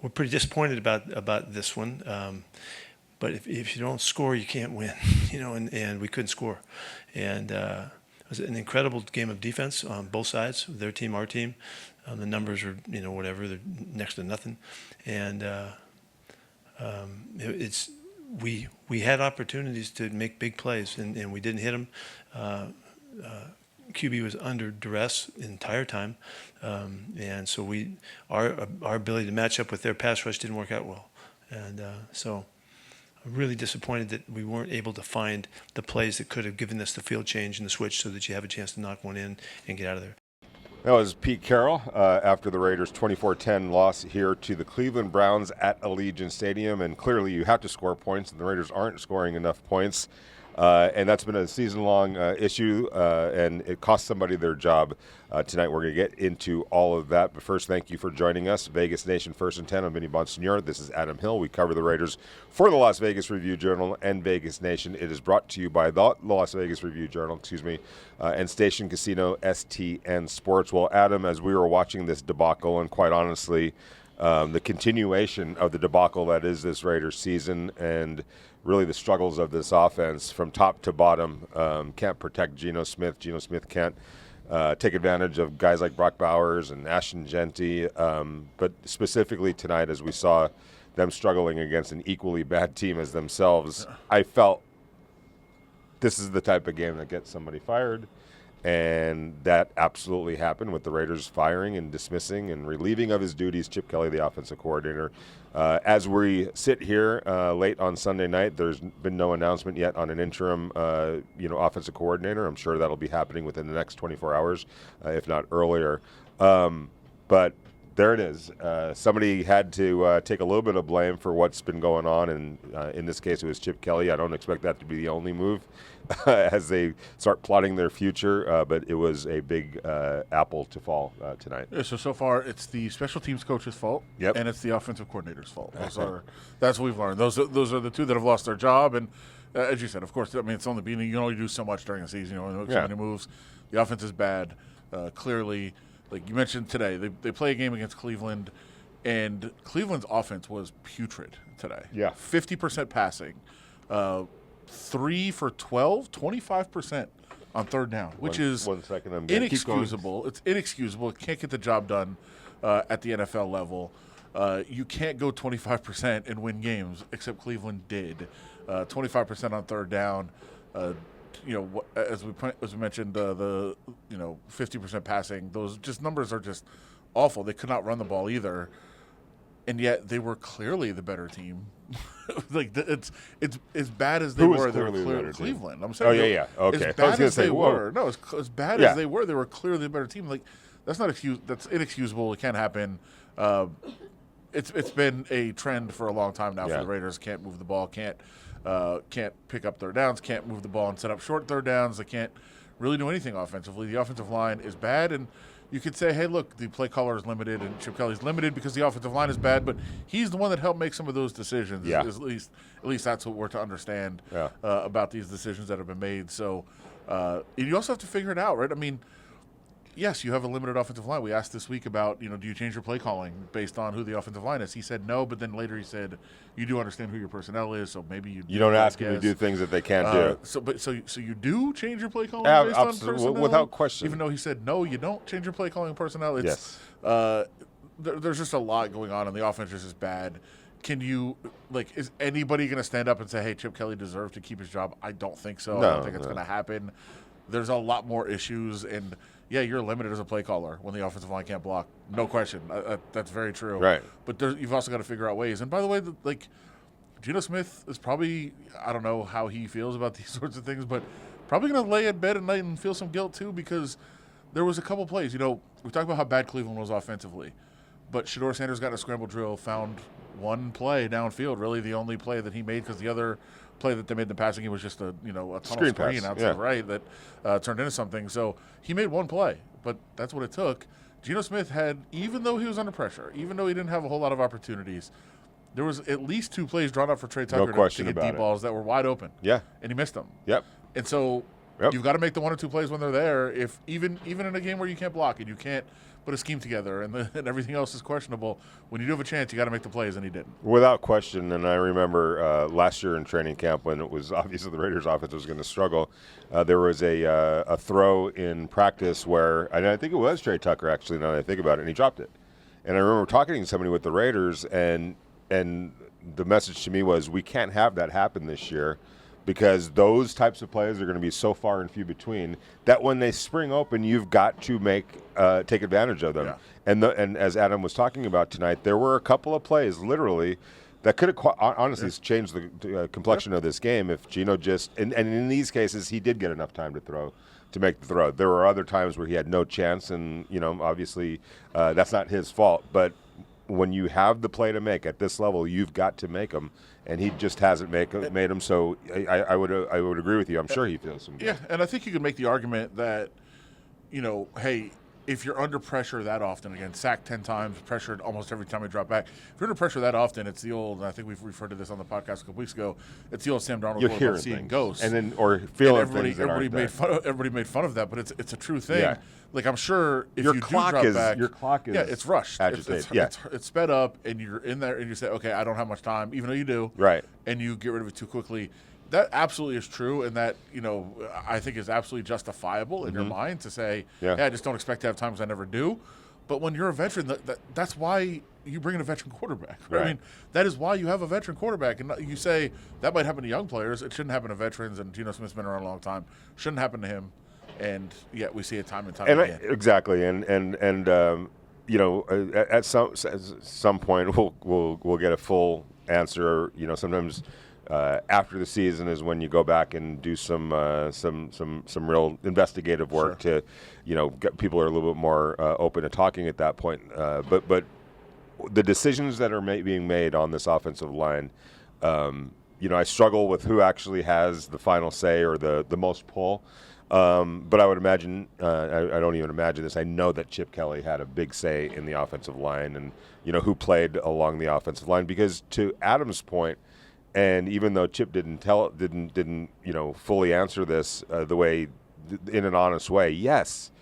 we're pretty disappointed about this one. But if you don't score, you can't win. And we couldn't score, and it was an incredible game of defense on both sides, their team, our team. The numbers are whatever, they're next to nothing, and we had opportunities to make big plays, and we didn't hit them. QB was under duress the entire time, and so our ability to match up with their pass rush didn't work out well, and so I'm really disappointed that we weren't able to find the plays that could have given us the field change and the switch so that you have a chance to knock one in and get out of there. That was Pete Carroll after the Raiders' 24-10 loss here to the Cleveland Browns at Allegiant Stadium. And clearly you have to score points, and the Raiders aren't scoring enough points. And that's been a season-long issue, and it cost somebody their job. Tonight we're going to get into all of that. But first, thank you for joining us. Vegas Nation First and 10. I'm Vinny Bonsignore. This is Adam Hill. We cover the Raiders for the Las Vegas Review-Journal and Vegas Nation. It is brought to you by the Las Vegas Review-Journal, and Station Casino STN Sports. Well, Adam, as we were watching this debacle, and quite honestly, the continuation of the debacle that is this Raiders season, and really the struggles of this offense from top to bottom, can't protect Geno Smith. Geno Smith can't take advantage of guys like Brock Bowers and Ashton Genty. But specifically tonight, as we saw them struggling against an equally bad team as themselves, I felt this is the type of game that gets somebody fired. And that absolutely happened with the Raiders firing and dismissing and relieving of his duties Chip Kelly, the offensive coordinator. As we sit here late on Sunday night, there's been no announcement yet on an interim, offensive coordinator. I'm sure that'll be happening within the next 24 hours, if not earlier. But there it is. Somebody had to take a little bit of blame for what's been going on, and in this case, it was Chip Kelly. I don't expect that to be the only move as they start plotting their future, but it was a big apple to fall tonight. Yeah, so far, it's the special teams coach's fault, and it's the offensive coordinator's fault. That's what we've learned. Those are the two that have lost their job, and as you said, of course, I mean, it's only beginning. You can only do so much during a season. You only make so many moves. The offense is bad, clearly. Like you mentioned today, they play a game against Cleveland, and Cleveland's offense was putrid today. Yeah. 50% passing, 3 for 12, 25% on third down, which is inexcusable. It's inexcusable. It can't get the job done at the NFL level. You can't go 25% and win games, except Cleveland did. 25% on third down. As we mentioned, the 50% passing, those just numbers are just awful. They could not run the ball either, and yet they were clearly the better team. It's as bad as they were. They were clearly Cleveland. I'm saying. Okay. As bad as they were. No, as bad as they were clearly the better team. Like that's not that's inexcusable. It can't happen. It's been a trend for a long time now for the Raiders. Can't move the ball. Can't pick up third downs, can't move the ball and set up short third downs. They can't really do anything offensively. The offensive line is bad, and you could say, hey, look, the play caller is limited and Chip Kelly's limited because the offensive line is bad, but he's the one that helped make some of those decisions. Yeah. At least that's what we're to understand about these decisions that have been made. So you also have to figure it out, right? I mean, yes, you have a limited offensive line. We asked this week about, do you change your play calling based on who the offensive line is? He said no, but then later he said, you do understand who your personnel is, so maybe you don't ask them to do things that they can't do. So you do change your play calling based on personnel? Without question. Even though he said no, you don't change your play calling personnel. It's, yes. There's just a lot going on, and the offense is just bad. Is anybody going to stand up and say, hey, Chip Kelly deserved to keep his job? I don't think so. No, I don't think it's going to happen. There's a lot more issues, and yeah, you're limited as a play caller when the offensive line can't block. No question. That's very true. Right. But you've also got to figure out ways. And by the way, Geno Smith is probably, I don't know how he feels about these sorts of things, but probably going to lay in bed at night and feel some guilt too, because there was a couple plays. We talked about how bad Cleveland was offensively, but Shedeur Sanders got in a scramble drill, found one play downfield, really the only play that he made, because the other play that they made in the passing game was just a tunnel screen out to the right that turned into something. So he made one play, but that's what it took. Geno Smith had, even though he was under pressure, even though he didn't have a whole lot of opportunities, there was at least 2 plays drawn up for Trey Tucker to get deep balls that were wide open. Yeah. And he missed them. Yep. And so Yep. You've got to make the 1 or 2 plays when they're there. If even in a game where you can't block and you can't put a scheme together and everything else is questionable, when you do have a chance, you got to make the plays, and he didn't. Without question, and I remember last year in training camp when it was obviously the Raiders' offense was going to struggle, there was a throw in practice where, and I think it was Trey Tucker actually, now that I think about it, and he dropped it. And I remember talking to somebody with the Raiders, and the message to me was, we can't have that happen this year, because those types of plays are going to be so far and few between that when they spring open, you've got to take advantage of them. Yeah. And as Adam was talking about tonight, there were a couple of plays, literally, that could have honestly changed the complexion of this game if Geno just and in these cases he did get enough time to make the throw. There were other times where he had no chance, and obviously that's not his fault. But when you have the play to make at this level, you've got to make them. And he just hasn't made them. So I would agree with you. I'm sure he feels some good. Yeah, and I think you could make the argument that, hey, if you're under pressure that often, again, sacked 10 times, pressured almost every time you drop back. If you're under pressure that often, it's the old, and I think we've referred to this on the podcast a couple weeks ago, it's the old Sam Darnold You're quote hearing about seeing things. ghosts. And then, or feeling everybody, things that aren't there. Everybody made fun of that, but it's a true thing. Yeah. Like, I'm sure if your you clock do drop back. Your clock is yeah, it's rushed. agitated. It's sped up, and you're in there, and you say, okay, I don't have much time, even though you do. Right. And you get rid of it too quickly. That absolutely is true, and that, I think is absolutely justifiable in your mind to say, hey, I just don't expect to have time because I never do. But when you're a veteran, that's why you bring in a veteran quarterback. Right? I mean, that is why you have a veteran quarterback. And you say that might happen to young players. It shouldn't happen to veterans, and Geno Smith's been around a long time. Shouldn't happen to him. And yet we see it time and time again. Exactly. And at some point we'll get a full answer. Sometimes after the season is when you go back and do some real investigative work to, get people are a little bit more open to talking at that point. But the decisions that are being made on this offensive line, I struggle with who actually has the final say or the most pull. But I would imagine, I don't even imagine this, I know that Chip Kelly had a big say in the offensive line and, who played along the offensive line. Because to Adam's point, and even though Chip didn't fully answer this the way, in an honest way, yes,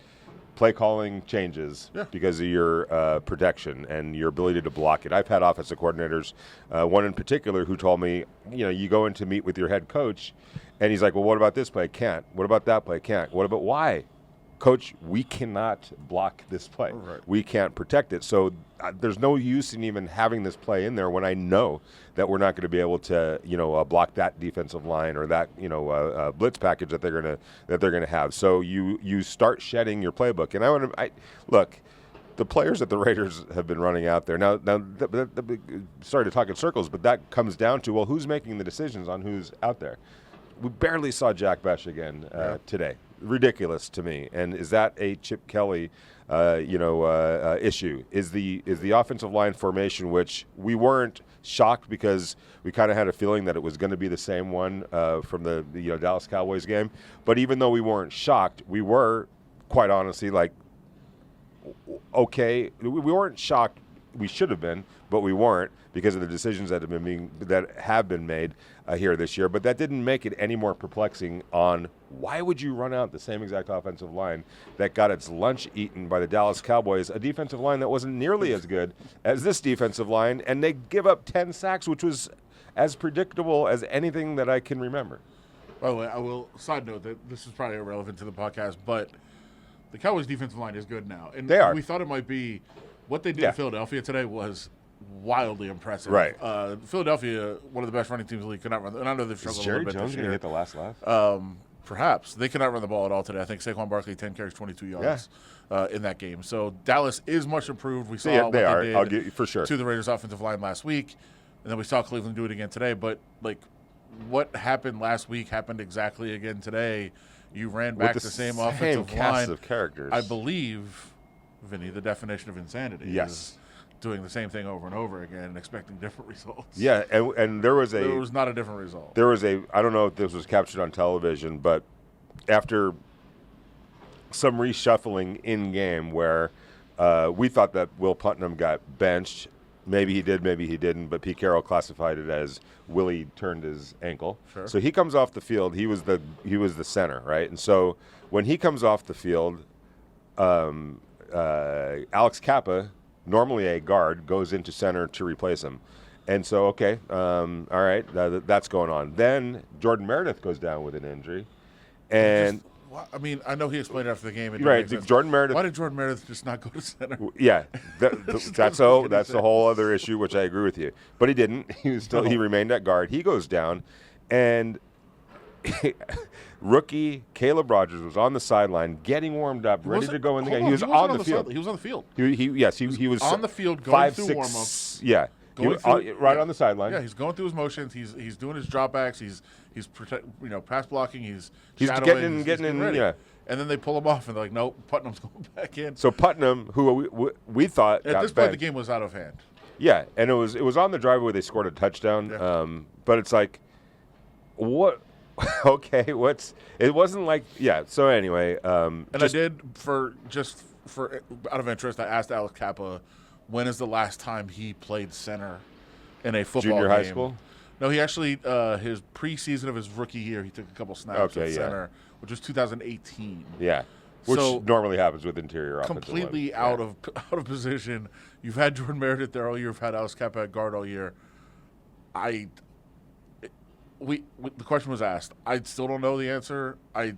play calling changes because of your protection and your ability to block it. I've had offensive coordinators, one in particular, who told me, you go in to meet with your head coach, and he's like, well, what about this play? Can't. What about that play? Can't. What about why? Coach, we cannot block this play. Right. We can't protect it. So there's no use in even having this play in there when I know that we're not going to be able to, block that defensive line or that, blitz package that they're going to have. So you start shedding your playbook. And look, the players that the Raiders have been running out there now. Sorry to talk in circles, but that comes down to, well, who's making the decisions on who's out there? We barely saw Jack Besh again today. Ridiculous to me. And is that a Chip Kelly, issue? Is the offensive line formation, which we weren't shocked because we kind of had a feeling that it was going to be the same one from the Dallas Cowboys game. But even though we weren't shocked, we were quite honestly like, okay, we weren't shocked. We should have been, but we weren't because of the decisions that have been made here this year. But that didn't make it any more perplexing on why would you run out the same exact offensive line that got its lunch eaten by the Dallas Cowboys, a defensive line that wasn't nearly as good as this defensive line, and they give up 10 sacks, which was as predictable as anything that I can remember. By the way, I will side note that this is probably irrelevant to the podcast, but the Cowboys' defensive line is good now. And they are. We thought it might be. What they did in Philadelphia today was wildly impressive. Right. Philadelphia, one of the best running teams in the league, could not run. And I know they've struggled a little bit this year. Is Jerry Jones going to hit the last laugh? Perhaps. They cannot run the ball at all today. I think Saquon Barkley, 10 carries, 22 yards in that game. So Dallas is much improved. We saw what they did I'll give you, for sure, to the Raiders' offensive line last week. And then we saw Cleveland do it again today. But, what happened last week happened exactly again today. You ran back the same offensive cast line. Of characters. I believe, Vinny, the definition of insanity is doing the same thing over and over again and expecting different results. Yeah, and there was not a different result. I don't know if this was captured on television, but after some reshuffling in game where we thought that Will Putnam got benched, Maybe he did, maybe he didn't, but Pete Carroll classified it as Willie turned his ankle. Sure. So he comes off the field. He was the center, right? And so when he comes off the field, Alex Kappa, normally a guard, goes into center to replace him. And so, okay, all right, that's going on. Then Jordan Meredith goes down with an injury, and. I mean, I know he explained after the game. Right, Jordan Meredith. Why did Jordan Meredith just not go to center? Yeah, that's a whole other issue, which I agree with you. But he didn't. He remained at guard. He goes down, and rookie Caleb Rogers was on the sideline, getting warmed up, ready to go in the game. He was on the field. He was on the field. He was on the field, going through warm-ups. Yeah. On the sideline. Yeah, he's going through his motions. He's doing his dropbacks. He's pass blocking. He's getting in. Ready. Yeah. And then they pull him off, and they're like, "Nope, Putnam's going back in." So Putnam, who we thought at this point the game was out of hand. Yeah, and it was on the drive where they scored a touchdown. Yeah. But it's like, what? Okay, it wasn't like So anyway, and I did for out of interest, I asked Alex Kappa, when is the last time he played center in a football junior game? High school? No, he actually his preseason of his rookie year, he took a couple snaps at center, which was 2018. Yeah, which normally happens with interior offensive completely line. out of position. You've had Jordan Meredith there all year. You've had Alex Kappa at guard all year. The question was asked. I still don't know the answer. I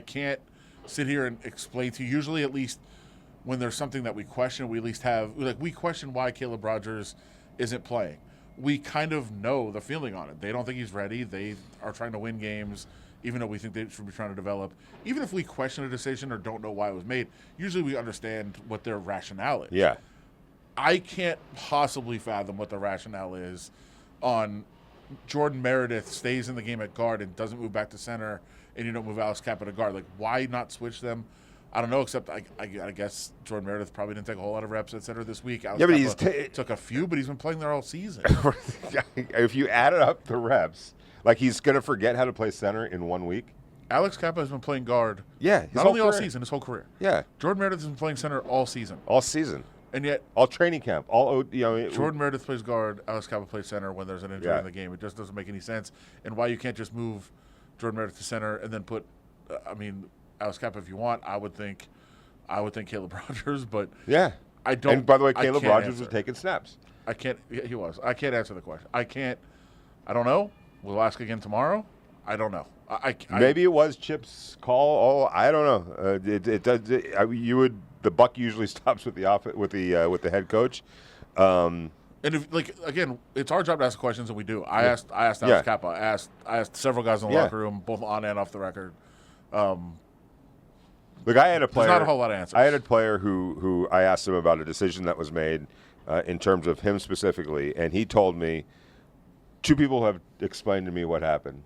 can't sit here and explain to you. Usually, at least when there's something that we question, we at least have we question why Caleb Rogers isn't playing. We kind of know the feeling on it. They don't think he's ready. They are trying to win games, even though we think they should be trying to develop. Even if we question a decision or don't know why it was made, usually we understand what their rationale is. Yeah. I can't possibly fathom what the rationale is on Jordan Meredith stays in the game at guard and doesn't move back to center, and you don't move Alex Kappa to guard. Like, why not switch them? I don't know, except I guess Jordan Meredith probably didn't take a whole lot of reps at center this week. Alex Kappa took a few, but he's been playing there all season. If you added up the reps, like he's going to forget how to play center in 1 week. Alex Kappa has been playing guard not only all season, his whole career. Yeah. Jordan Meredith has been playing center all season. All season. And yet, all training camp, Jordan Meredith plays guard, Alex Kappa plays center when there's an injury in the game. It just doesn't make any sense. And why you can't just move Jordan Meredith to center and then put, Alex Kappa if you want. I would think Caleb Rogers, but I don't. And by the way, Caleb Rogers was taking snaps. I can't. He was. I can't answer the question. I don't know. We'll ask again tomorrow. I don't know. Maybe it was Chip's call. Oh, I don't know. It does. The buck usually stops with the head coach. And if, again, it's our job to ask questions, and we do. I asked Alex Kappa. I asked several guys in the locker room, both on and off the record. Look, I had a player. There's not a whole lot of answers. I had a player who I asked him about a decision that was made in terms of him specifically, and he told me 2 people have explained to me what happened.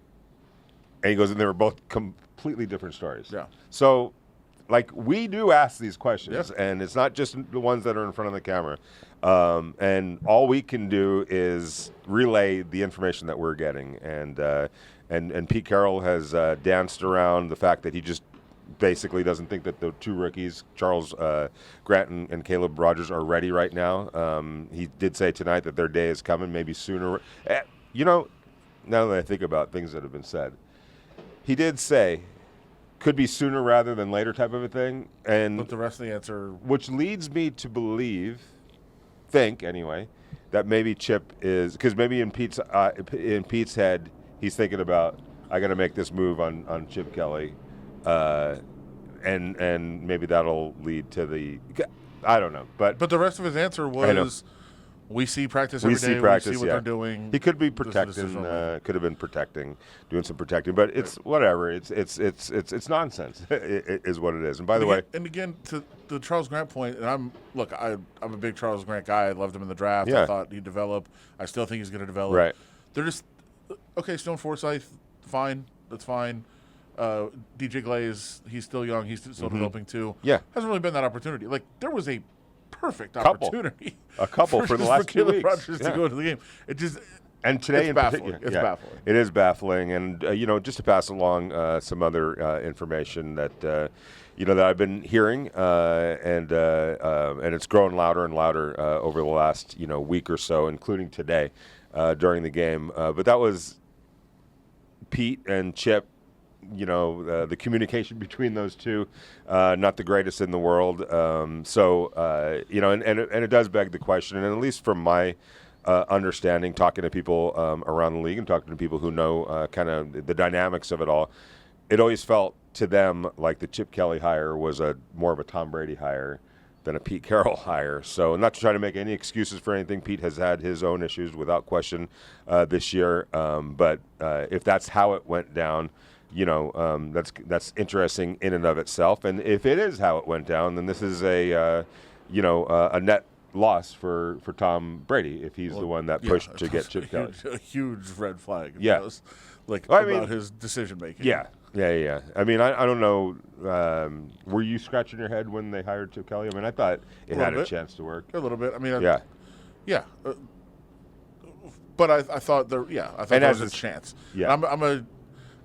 And he goes, and they were both completely different stories. Yeah. So, we do ask these questions, and it's not just the ones that are in front of the camera. And all we can do is relay the information that we're getting. And Pete Carroll has danced around the fact that he just basically doesn't think that the 2 rookies, Charles Grant and Caleb Rogers, are ready right now. He did say tonight that their day is coming, maybe sooner. Now that I think about things that have been said, he did say could be sooner rather than later type of a thing. But the rest of the answer, which leads me to think anyway, that maybe Chip is, because maybe in Pete's head he's thinking about, I got to make this move on Chip Kelly. And maybe that'll lead to I don't know, but the rest of his answer was, we see practice every day. We see what they're doing. He could be protecting. Could have been doing some protecting, but it's whatever. It's nonsense. Is what it is. And by the way, and again to the Charles Grant point, and I'm a big Charles Grant guy. I loved him in the draft. Yeah. I thought he'd develop. I still think he's going to develop. Right. They're just Stone Forsythe, fine. That's fine. DJ Glaze, he's still young. He's still developing too. Yeah. Hasn't really been that opportunity. There was a perfect opportunity. A couple for the last 2 weeks. Rogers to go into the game. And today it's in baffling. particular, It's baffling. It is baffling. And, just to pass along some other information that, that I've been hearing, and it's grown louder and louder over the last, week or so, including today during the game. But that was Pete and Chip. The communication between those two, not the greatest in the world. And it does beg the question, and at least from my understanding, talking to people around the league and talking to people who know kind of the dynamics of it all, it always felt to them like the Chip Kelly hire was more of a Tom Brady hire than a Pete Carroll hire. So not to try to make any excuses for anything. Pete has had his own issues without question this year. But if that's how it went down, that's interesting in and of itself. And if it is how it went down, then this is a net loss for Tom Brady if he's the one that pushed to get Chip Kelly. A huge red flag. Yeah. About his decision making. Yeah. I mean, I don't know. Were you scratching your head when they hired Chip Kelly? I mean, I thought it had a chance to work. A little bit. I mean, yeah. But I thought there was a chance. Yeah.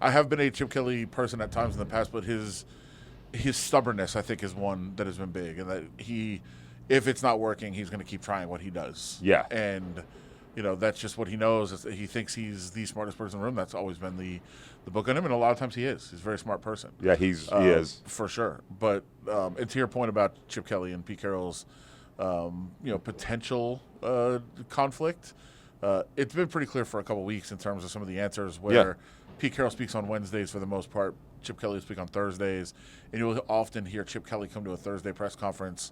I have been a Chip Kelly person at times in the past, but his stubbornness, I think, is one that has been big, and that if it's not working, he's going to keep trying what he does. Yeah. And that's just what he knows. He thinks he's the smartest person in the room. That's always been the book on him, and a lot of times he is. He's a very smart person. Yeah, he is for sure. But and to your point about Chip Kelly and Pete Carroll's potential conflict, it's been pretty clear for a couple weeks in terms of some of the answers where Pete Carroll speaks on Wednesdays for the most part. Chip Kelly will speak on Thursdays, and you'll often hear Chip Kelly come to a Thursday press conference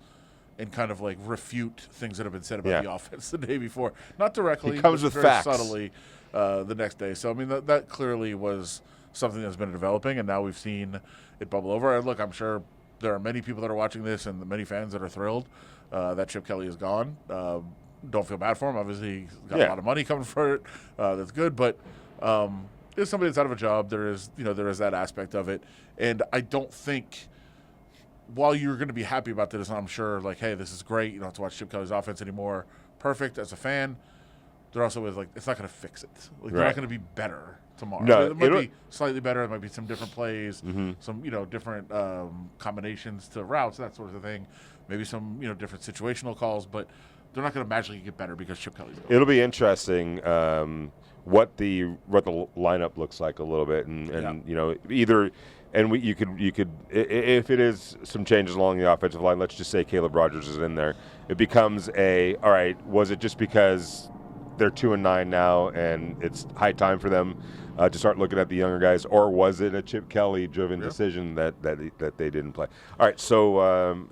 and kind of like refute things that have been said about the offense the day before. Not directly, he comes with very facts subtly the next day. So I mean that clearly was something that's been developing, and now we've seen it bubble over. And look, I'm sure there are many people that are watching this and many fans that are thrilled that Chip Kelly is gone. Don't feel bad for him. Obviously, he's got a lot of money coming for it. That's good, but. If somebody that's out of a job, there is that aspect of it, and I don't think while you're going to be happy about this, I'm sure like, hey, this is great. You don't have to watch Chip Kelly's offense anymore. Perfect as a fan. There also is like it's not going to fix it. Like they're not going to be better tomorrow. No, it might be slightly better. It might be some different plays, some different combinations to routes, that sort of thing. Maybe some different situational calls, but they're not going to magically get better because Chip Kelly's gone. It'll be interesting. What the lineup looks like a little bit, and either, and you could if it is some changes along the offensive line. Let's just say Caleb Rogers is in there. It becomes all right. Was it just because they're 2-9 now and it's high time for them to start looking at the younger guys, or was it a Chip Kelly driven decision that they didn't play? All right, so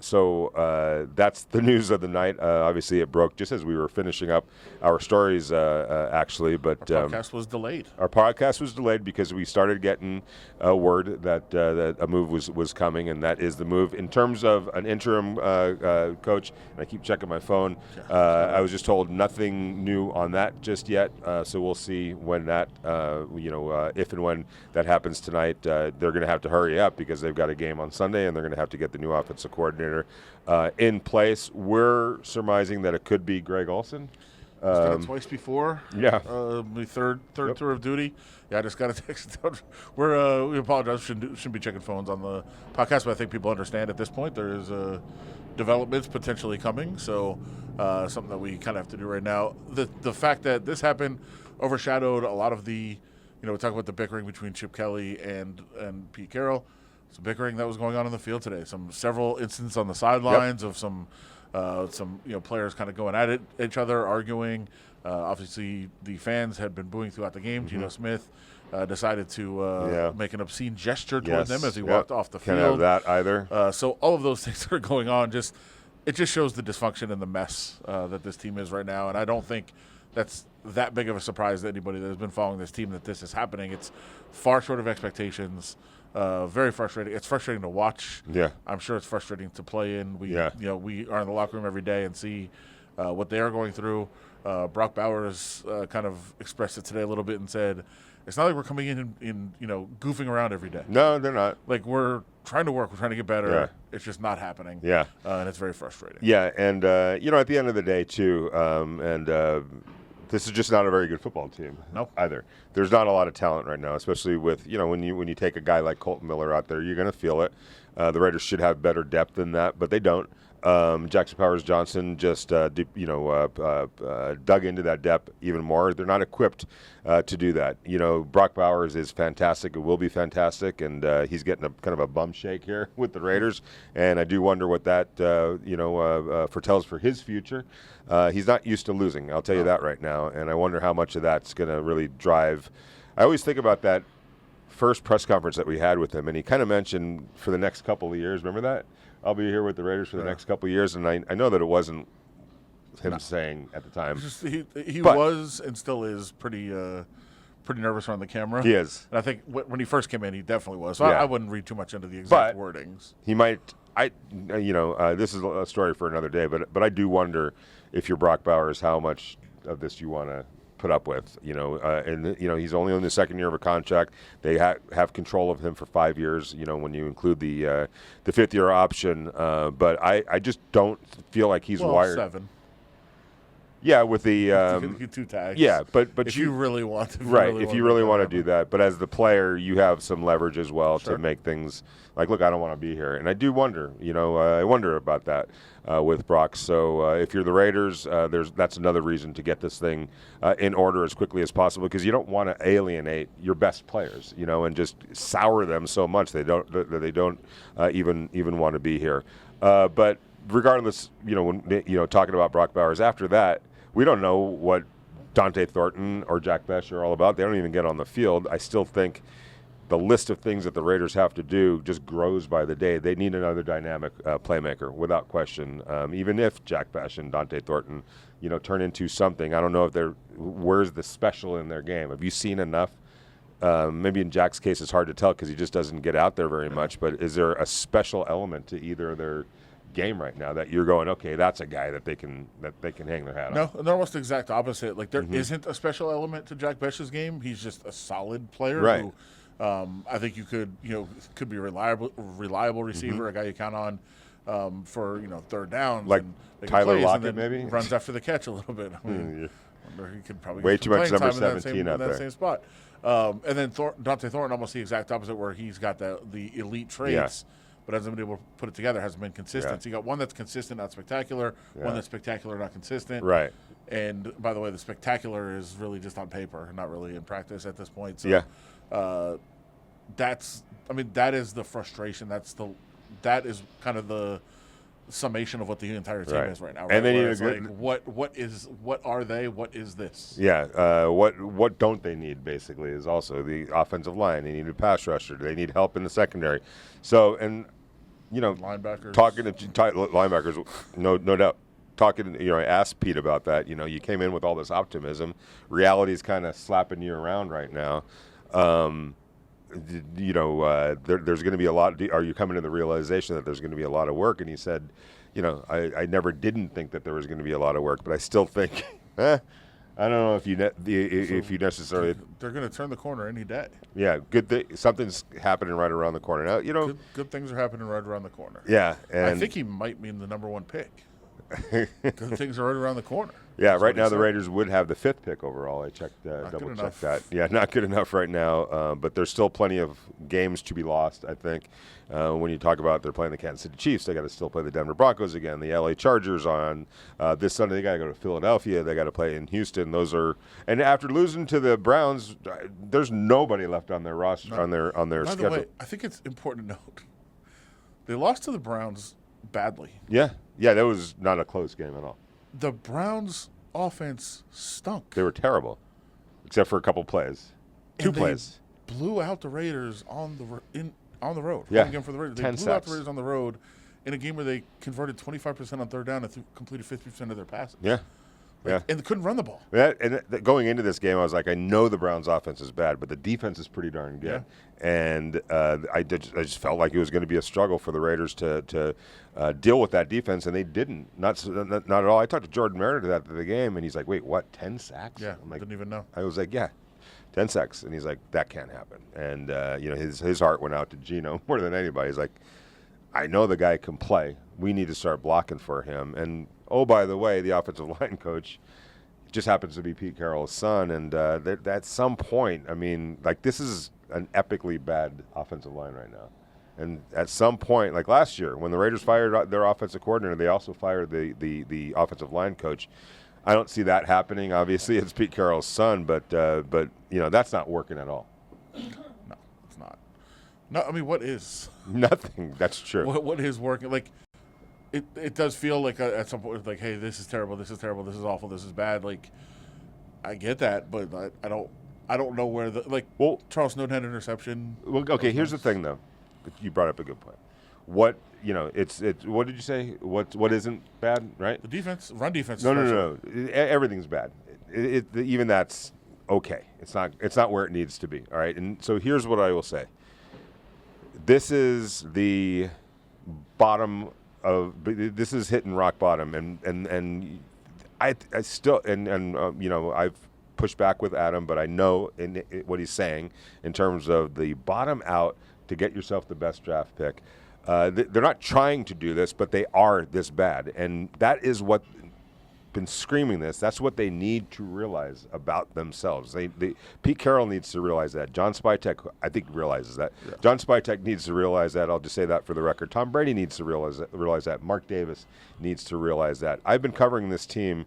that's the news of the night. Obviously, it broke just as we were finishing up our stories, actually. But our podcast was delayed. Our podcast was delayed because we started getting word that a move was coming, and that is the move. In terms of an interim coach, and I keep checking my phone, I was just told nothing new on that just yet. So we'll see when that if and when that happens tonight. They're going to have to hurry up because they've got a game on Sunday, and they're going to have to get the new offensive coordinator in place. We're surmising that it could be Greg Olsen. He's done it twice before. Yeah. The third tour of duty. Yeah, I just got a text. We apologize. Shouldn't be checking phones on the podcast, but I think people understand at this point there is developments potentially coming. So something that we kind of have to do right now. The fact that this happened overshadowed a lot of the. We talk about the bickering between Chip Kelly and Pete Carroll. Some bickering that was going on in the field today. Several incidents on the sidelines of some players kind of going at each other, arguing. Obviously, the fans had been booing throughout the game. Geno Smith decided to make an obscene gesture toward them as he walked off the field. Can't have that either. So all of those things that are going on, it just shows the dysfunction and the mess that this team is right now. And I don't think that's that big of a surprise to anybody that has been following this team that this is happening. It's far short of expectations. Very frustrating. It's frustrating to watch. Yeah, I'm sure it's frustrating to play in. We are in the locker room every day and see what they are going through. Brock Bowers kind of expressed it today a little bit and said, "It's not like we're coming in goofing around every day. No, they're not. Like we're trying to work. We're trying to get better. Yeah. It's just not happening. Yeah, and it's very frustrating. Yeah, and at the end of the day too, this is just not a very good football team. Nope. Either. There's not a lot of talent right now, especially with when you take a guy like Colton Miller out there, you're going to feel it. The Raiders should have better depth than that, but they don't. Jackson Powers Johnson just dug into that depth even more. They're not equipped to do that. Brock Bowers is fantastic. It will be fantastic, and he's getting a kind of a bum shake here with the Raiders. And I do wonder what that foretells for his future. He's not used to losing. I'll tell you that right now. And I wonder how much of that's going to really drive. I always think about that first press conference that we had with him, and he kind of mentioned for the next couple of years. Remember that? I'll be here with the Raiders for the next couple of years, and I know that it wasn't him saying at the time. He was and still is pretty nervous around the camera. He is. And I think when he first came in, he definitely was. So I wouldn't read too much into the exact wordings. He might. This is a story for another day, but I do wonder if you're Brock Bowers, how much of this you want to put up with, he's only in the second year of a contract. They have control of him for 5 years, when you include the fifth-year option. But I just don't feel like he's wired. 7. Yeah, with the 2 tags. Yeah, but if you really want to, if you really want to do that, but as the player, you have some leverage as well to make things like, look, I don't want to be here, and I do wonder, I wonder about that with Brock. So if you're the Raiders, that's another reason to get this thing in order as quickly as possible, because you don't want to alienate your best players, and just sour them so much they don't even want to be here. But regardless, when talking about Brock Bowers after that. We don't know what Dante Thornton or Jack Besh are all about. They don't even get on the field. I still think the list of things that the Raiders have to do just grows by the day. They need another dynamic playmaker, without question. Even if Jack Besh and Dante Thornton, turn into something. I don't know if where's the special in their game. Have you seen enough? Maybe in Jack's case, it's hard to tell because he just doesn't get out there very much. But is there a special element to either of their game right now that you're going, okay, that's a guy that they can hang their hat on? No, they're almost the exact opposite. Like there isn't a special element to Jack Besh's game. He's just a solid player who I think you could be a reliable receiver, a guy you count on for third downs, like Tyler Lockett, and maybe runs after the catch a little bit. I mean, he could probably way get too much number time 17 in out that there. same spot. And then Dante Thornton, almost the exact opposite, where he's got the elite traits. But hasn't been able to put it together, hasn't been consistent. Yeah. So you got one that's consistent, not spectacular, one that's spectacular, not consistent. Right. And by the way, the spectacular is really just on paper, not really in practice at this point. So that is the frustration. That is kind of the summation of what the entire team is right now. Right? And then what are they? What is this? Yeah. What don't they need basically is also the offensive line. They need a pass rusher. They need help in the secondary. So linebackers. Talking to linebackers, no doubt. I asked Pete about that. You came in with all this optimism. Reality's kind of slapping you around right now. There's going to be a lot. Are you coming to the realization that there's going to be a lot of work? And he said, I never didn't think that there was going to be a lot of work, but I still think, I don't know if you necessarily. They're going to turn the corner any day. Yeah, something's happening right around the corner now. Good things are happening right around the corner. Yeah, and I think he might mean the number 1 pick. Good things are right around the corner. Yeah, right now the Raiders would have the 5th pick overall. I checked, double-checked that. Yeah, not good enough right now, but there's still plenty of games to be lost, I think. When you talk about they're playing the Kansas City Chiefs, they got to still play the Denver Broncos again, the LA Chargers on this Sunday. They got to go to Philadelphia. They got to play in Houston. And after losing to the Browns, there's nobody left on their roster, on their By schedule. the way, I think it's important to note they lost to the Browns badly. Yeah, that was not a close game at all. The Browns' offense stunk. They were terrible, except for a couple plays. Two plays. Blew out the Raiders on the road. Yeah, Again for the Raiders. They 10 blew out the sacks. Raiders on the road in a game where they converted 25% on third down and completed 50% of their passes. Yeah. And they couldn't run the ball. Going into this game, I was like, I know the Browns' offense is bad, but the defense is pretty darn good. Yeah. And I just felt like it was going to be a struggle for the Raiders to deal with that defense, and they didn't. Not at all. I talked to Jordan Meredith after the game, and he's like, wait, what, 10 sacks? Yeah, I'm like, didn't even know. I was like, yeah, 10 sacks. And he's like, that can't happen. And, his heart went out to Geno more than anybody. He's like, I know the guy can play. We need to start blocking for him. And, oh, by the way, the offensive line coach, just happens to be Pete Carroll's son. And at some point, I mean, like, this is an epically bad offensive line right now. And at some point, like last year, when the Raiders fired their offensive coordinator, they also fired the offensive line coach. I don't see that happening. Obviously, it's Pete Carroll's son, but that's not working at all. No, it's not. No, I mean, what is? Nothing. That's true. What is working? Like, it does feel like at some point, like, hey, this is terrible, this is awful, this is bad. Like, I get that, but I don't know where Charles Snowden had an interception. Well, okay, here's the thing, though. You brought up a good point. What what did you say? What isn't bad, right? The defense, run defense. No. Everything's bad. Even that's okay. It's not where it needs to be. All right. And so here's what I will say. This is the bottom of. This is hitting rock bottom, and I still I've pushed back with Adam, but I know what he's saying in terms of the bottom out to get yourself the best draft pick. They're not trying to do this, but they are this bad. And that is what been screaming this. That's what they need to realize about themselves. Pete Carroll needs to realize that. John Spytek, I think, realizes that. Yeah. John Spytek needs to realize that. I'll just say that for the record. Tom Brady needs to realize that. Mark Davis needs to realize that. I've been covering this team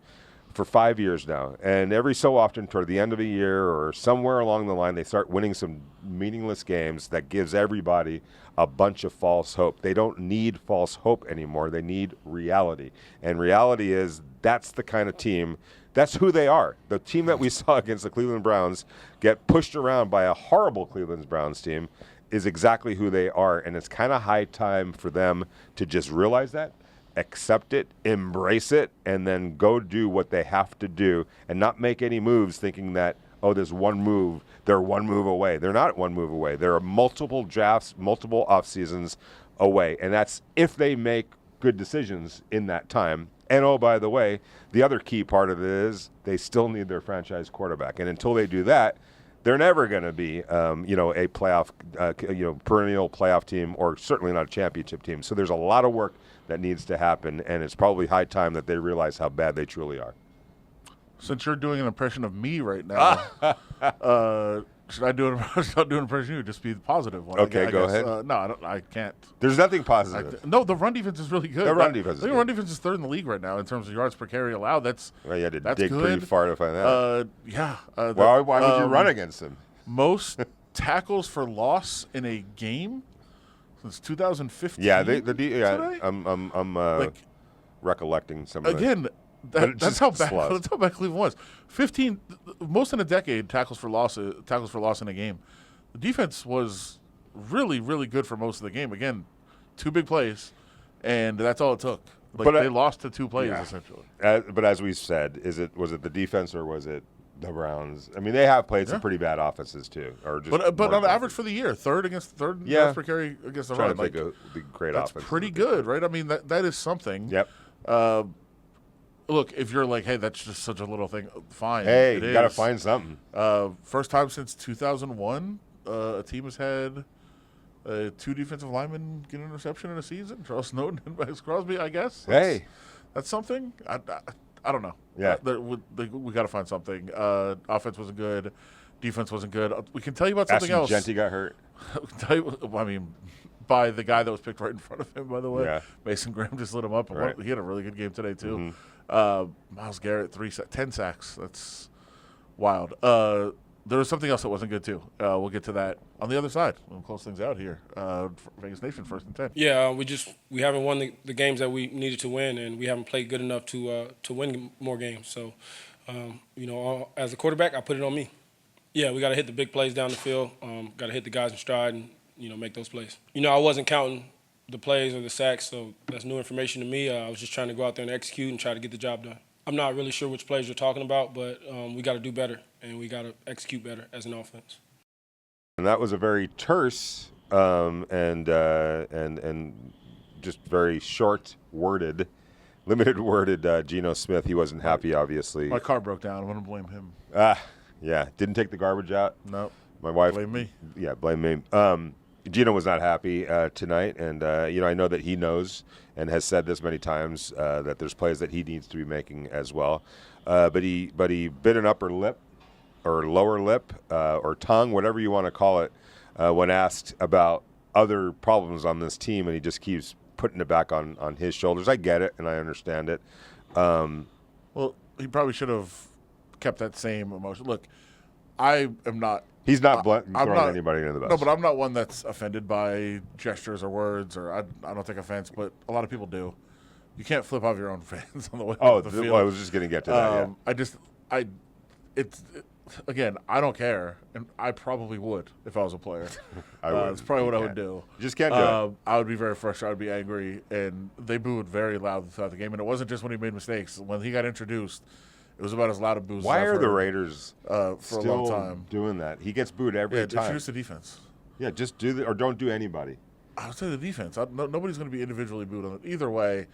for 5 years now, and every so often toward the end of a year or somewhere along the line, they start winning some meaningless games that gives everybody a bunch of false hope. They don't need false hope anymore. They need reality. And reality is that's the kind of team, that's who they are. The team that we saw against the Cleveland Browns get pushed around by a horrible Cleveland Browns team is exactly who they are, and it's kind of high time for them to just realize that, accept it, embrace it, and then go do what they have to do and not make any moves thinking that, oh, there's one move. They're one move away. They're not one move away. There are multiple drafts, multiple off seasons away, and that's if they make good decisions in that time. And, oh, by the way, the other key part of it is they still need their franchise quarterback. And until they do that, they're never going to be, a playoff, perennial playoff team, or certainly not a championship team. So there's a lot of work that needs to happen, and it's probably high time that they realize how bad they truly are. Since you're doing an impression of me right now, should I do an impression of you? Just be the positive one. Okay, go ahead. No, I can't. There's nothing positive. No, the run defense is really good. The run defense. I think run defense is third in the league right now in terms of yards per carry allowed. Well, you had to dig good. pretty far to find that. Yeah. Why would you run against them? Most tackles for loss in a game since 2015. Yeah, I'm recollecting some of again. That's how bad Cleveland was. 15, most in a decade, tackles for loss in a game. The defense was really, really good for most of the game. Again, 2 big plays, and that's all it took. They lost to 2 plays essentially. But as we said, was it the defense or was it the Browns? I mean, they have played some pretty bad offenses too, but on average for the year, third yards per carry against the run. Like the great offense. That's pretty good, right? I mean, that is something. Yep. Look, if you're like, hey, that's just such a little thing, fine. Hey, you got to find something. First time since 2001, a team has had 2 defensive linemen get an interception in a season. Charles Snowden and Max Crosby, I guess. That's something. I don't know. Yeah. We got to find something. Offense wasn't good. Defense wasn't good. We can tell you about something else. Genty got hurt. We can tell you, by the guy that was picked right in front of him, by the way. Yeah. Mason Graham just lit him up. Right. He had a really good game today, too. Mm-hmm. Myles Garrett, 10 sacks. That's wild. There was something else that wasn't good, too. We'll get to that on the other side. We'll close things out here. Vegas Nation, 1st and 10. Yeah, we haven't won the games that we needed to win, and we haven't played good enough to win more games. So, as a quarterback, I put it on me. Yeah, we got to hit the big plays down the field. Got to hit the guys in stride and, make those plays. I wasn't counting the plays or the sacks, so that's new information to me. I was just trying to go out there and execute and try to get the job done. I'm not really sure which plays you're talking about, but we got to do better, and we got to execute better as an offense. And that was a very terse and just very short-worded, limited-worded Geno Smith. He wasn't happy, obviously. My car broke down. I'm going to blame him. Yeah. Didn't take the garbage out. No. My wife. Blame me. Yeah, blame me. Geno was not happy tonight, and I know that he knows and has said this many times that there's plays that he needs to be making as well. but he bit an upper lip or lower lip or tongue, whatever you want to call it, when asked about other problems on this team, and he just keeps putting it back on his shoulders. I get it, and I understand it. Well, he probably should have kept that same emotion. Look, I am not. He's not throwing not, anybody into the bus. No, but I'm not one that's offended by gestures or words, or I don't take offense, but a lot of people do. You can't flip off your own fans on the way to the field. Well, I was just going to get to that. Again, I don't care, and I probably would if I was a player. It's probably what I would do. You just can't do it. I would be very frustrated. I would be angry, and they booed very loud throughout the game. And it wasn't just when he made mistakes. When he got introduced, it was about as loud a boo. Why are the Raiders for still a long time doing that? He gets booed every time. Introduce the defense. Yeah, just do or don't do anybody. I would say the defense. Nobody's going to be individually booed on it. Either way,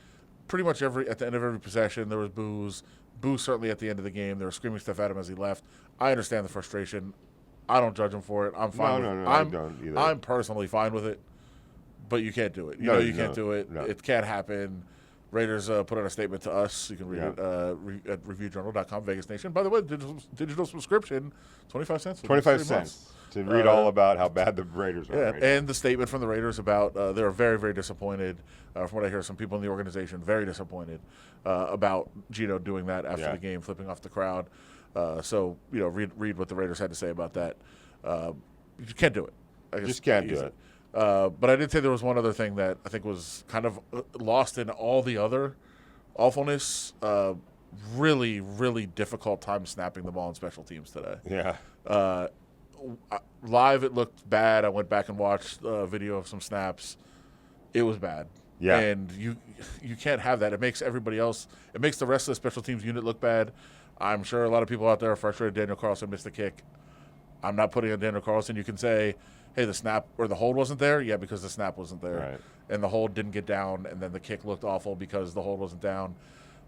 pretty much at the end of every possession, there was boos. Boos certainly at the end of the game. They were screaming stuff at him as he left. I understand the frustration. I don't judge him for it. I'm fine with it. I don't either. I'm personally fine with it, but you can't do it. You can't do it. No. It can't happen. Raiders put out a statement to us. You can read it at reviewjournal.com, Vegas Nation. By the way, digital subscription, 25 cents. 25 cents to read all about how bad the Raiders are. Yeah, right and the statement from the Raiders about they're very, very disappointed. From what I hear, some people in the organization very disappointed about Geno doing that after the game, flipping off the crowd. So read what the Raiders had to say about that. You can't do it. I guess just can't do it. But I did say there was one other thing that I think was kind of lost in all the other awfulness. Really, really difficult time snapping the ball in special teams today. Yeah. Live, it looked bad. I went back and watched a video of some snaps. It was bad. Yeah. And you can't have that. It makes everybody else – it makes the rest of the special teams unit look bad. I'm sure a lot of people out there are frustrated Daniel Carlson missed the kick. I'm not putting on Daniel Carlson. You can say, hey, the snap or the hold wasn't there. Yeah, because the snap wasn't there. Right. And the hold didn't get down, and then the kick looked awful because the hold wasn't down.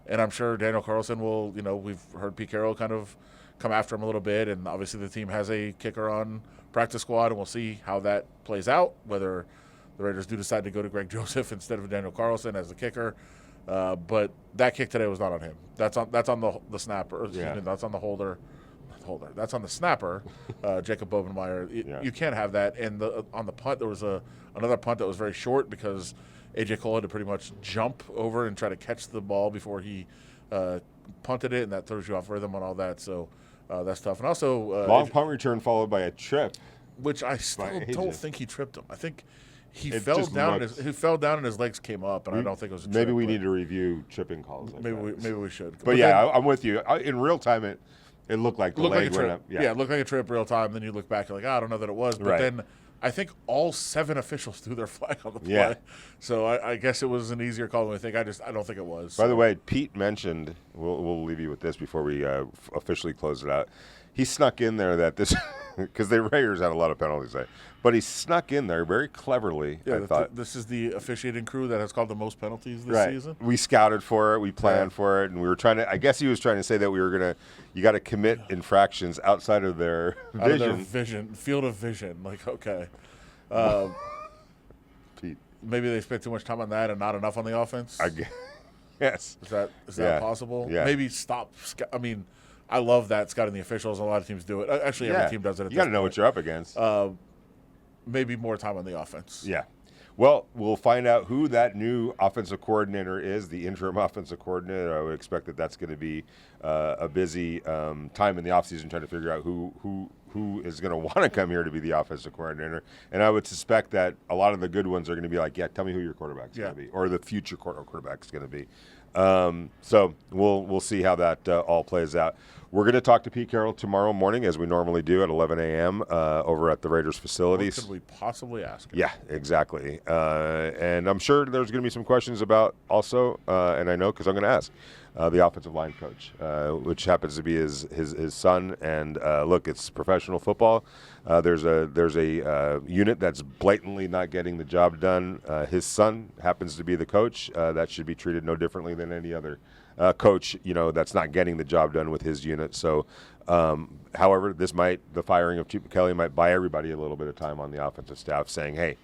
And I'm sure Daniel Carlson will, we've heard Pete Carroll kind of come after him a little bit, and obviously the team has a kicker on practice squad, and we'll see how that plays out, whether the Raiders do decide to go to Greg Joseph instead of Daniel Carlson as the kicker. But that kick today was not on him. That's on the snapper. That's on the holder. That's on the snapper, Jacob Bobenmeyer. You can't have that. And on the punt, there was another punt that was very short because A.J. Cole had to pretty much jump over and try to catch the ball before he punted it, and that throws you off rhythm and all that. So that's tough. And also long punt return followed by a trip, which I still don't think he tripped him. I think he fell down. He fell down and his legs came up, and I don't think it was a trip. Maybe we need to review tripping calls. Maybe we should. But yeah, I'm with you. In real time, it looked like the leg went up. Yeah, it looked like a trip real time. Then you look back, you're like, I don't know that it was. But then I think all 7 officials threw their flag on the play. Yeah. So I guess it was an easier call than I think. I don't think it was. By the way, Pete mentioned, we'll leave you with this before we officially close it out. He snuck in there that this – because the Raiders had a lot of penalties there. But he snuck in there very cleverly, I thought. This is the officiating crew that has called the most penalties this season. We scouted for it. We planned for it. And we were trying to – I guess he was trying to say that we were going to – you got to commit infractions outside of their vision. Out of their vision, field of vision. Like, okay. Pete. Maybe they spent too much time on that and not enough on the offense? I guess. Yes. Is that possible? Yeah. Maybe stop – I mean – I love that scouting the officials. A lot of teams do it. Actually, every team does it. You got to know what you're up against. Maybe more time on the offense. Yeah. Well, we'll find out who that new offensive coordinator is, the interim offensive coordinator. I would expect that that's going to be a busy time in the offseason trying to figure out who is going to want to come here to be the offensive coordinator. And I would suspect that a lot of the good ones are going to be like, tell me who your quarterback's going to be, or the future quarterback's going to be. So we'll see how that all plays out. We're going to talk to Pete Carroll tomorrow morning, as we normally do at 11 a.m. Over at the Raiders facilities. What could we possibly ask him? Yeah, exactly. And I'm sure there's going to be some questions about also, and I know because I'm going to ask, the offensive line coach, which happens to be his son. And look, it's professional football. There's a unit that's blatantly not getting the job done. His son happens to be the coach. That should be treated no differently than any other coach, that's not getting the job done with his unit. So, however, the firing of Chip Kelly might buy everybody a little bit of time on the offensive staff, saying, hey,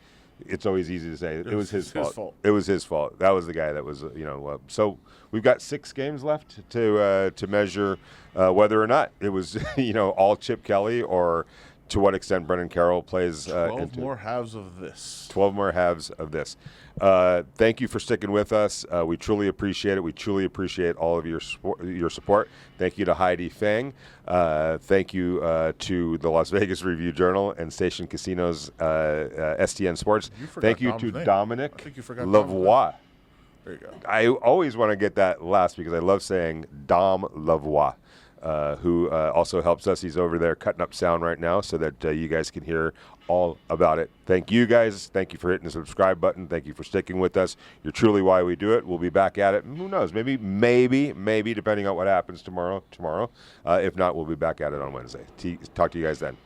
it's always easy to say it was his fault. It was his fault. That was the guy that was, so we've got 6 games left to measure whether or not it was, all Chip Kelly or to what extent Brendan Carroll plays. 12 more halves of this. 12 more halves of this. Thank you for sticking with us. We truly appreciate it. We truly appreciate all of your support. Thank you to Heidi Fang. Thank you to the Las Vegas Review-Journal and Station Casinos STN Sports. Thank you to Dominic Lavoie. There you go. I always want to get that last because I love saying Dom Lavoie. Who also helps us. He's over there cutting up sound right now so that you guys can hear all about it. Thank you, guys. Thank you for hitting the subscribe button. Thank you for sticking with us. You're truly why we do it. We'll be back at it. Who knows? Maybe, depending on what happens tomorrow. If not, we'll be back at it on Wednesday. Talk to you guys then.